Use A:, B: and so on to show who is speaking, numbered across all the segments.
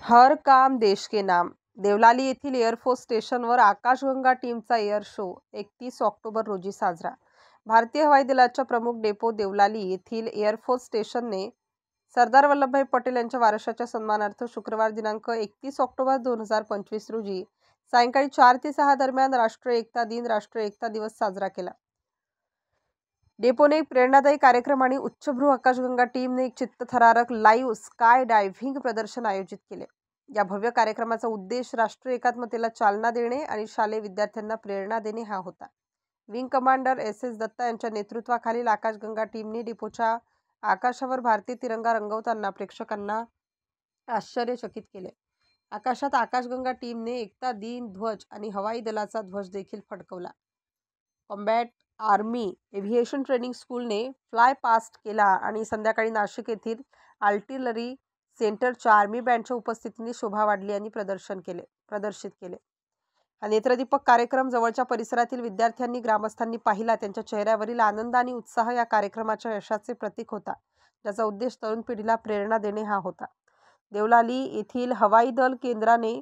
A: हर काम देश के नाम. देवलाली येथील एअरफोर्स स्टेशनवर आकाशगंगा टीमचा एअर शो 31 ऑक्टोबर रोजी साजरा. भारतीय हवाई दलाच्या प्रमुख डेपो देवलाली येथील एअरफोर्स स्टेशनने सरदार वल्लभभाई पटेल यांच्या वारशाच्या सन्मानार्थ शुक्रवार दिनांक 31 ऑक्टोबर 2025 रोजी सायंकाळी 4 ते 6 दरम्यान राष्ट्रीय एकता दिन, राष्ट्रीय एकता दिवस साजरा केला. डेपोने एक प्रेरणादायी कार्यक्रम आणि उच्चभ्रू आकाशगंगा टीमने एक चित्तथरारक लाईव्ह स्काय डायव्हिंग प्रदर्शन आयोजित केले. या भव्य कार्यक्रमाचा उद्देश राष्ट्रीय एकात्मतेला चालना देणे आणि शालेय विद्यार्थ्यांना प्रेरणा देणे हा होता. विंग कमांडर एस दत्ता यांच्या नेतृत्वाखालील आकाशगंगा टीमने डेपोच्या आकाशावर भारतीय तिरंगा रंगवताना प्रेक्षकांना आश्चर्यचकित केले. आकाशात आकाशगंगा टीमने एकता दिन ध्वज आणि हवाई दलाचा ध्वज देखील फडकवला. कॉम्बॅट आर्मी एव्हिएशन ट्रेनिंग स्कूलने फ्लाय पास्ट केला आणि संध्याकाळी नाशिक येथील आर्टिलरी सेंटरच्या आर्मी बँडच्या उपस्थितीने शोभा वाढली आणि प्रदर्शित केले. हा नेत्रदीपक कार्यक्रम जवळच्या परिसरातील विद्यार्थ्यांनी, ग्रामस्थांनी पाहिला. त्यांच्या चेहऱ्यावरील आनंद आणि उत्साह या कार्यक्रमाच्या यशाचे प्रतीक होता, ज्याचा उद्देश तरुण पिढीला प्रेरणा देणे हा होता. देवलाली येथील हवाई दल केंद्राने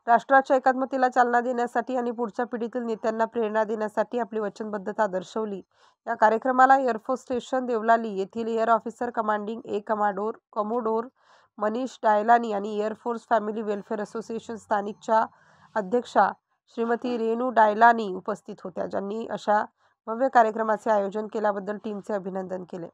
A: राष्ट्राच्या एकात्मतेला चालना देण्यासाठी आणि पुढच्या पिढीतील नेत्यांना प्रेरणा देण्यासाठी आपली वचनबद्धता दर्शवली. या कार्यक्रमाला एअरफोर्स स्टेशन देवलाली येथील एअर ऑफिसर कमांडिंग ए कमोडोर मनीष डायलानी आणि एअरफोर्स फॅमिली वेलफेअर असोसिएशन स्थानिकच्या अध्यक्षा श्रीमती रेणू डायलानी उपस्थित होत्या, ज्यांनी अशा भव्य कार्यक्रमाचे आयोजन केल्याबद्दल टीमचे अभिनंदन केले.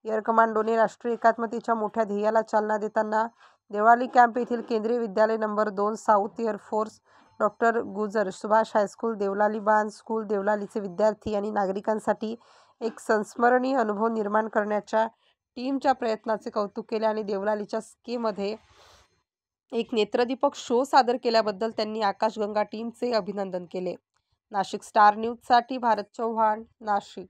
A: एअर कमांडोने राष्ट्रीय एकात्मतेच्या मोठ्या ध्येयाला चालना देताना देवळाली कॅम्प येथील केंद्रीय विद्यालय नंबर 2 साऊथ एअरफोर्स डॉक्टर गुजर सुभाष हायस्कूल देवलाली, बांध स्कूल देवलालीचे विद्यार्थी आणि नागरिकांसाठी एक संस्मरणीय अनुभव निर्माण करण्याच्या टीमच्या प्रयत्नाचे कौतुक केले आणि देवलालीच्या स्कीमध्ये एक नेत्रदीपक शो सादर केल्याबद्दल त्यांनी आकाशगंगा टीमचे अभिनंदन केले. नाशिक स्टार न्यूजसाठी भारत चव्हाण, नाशिक.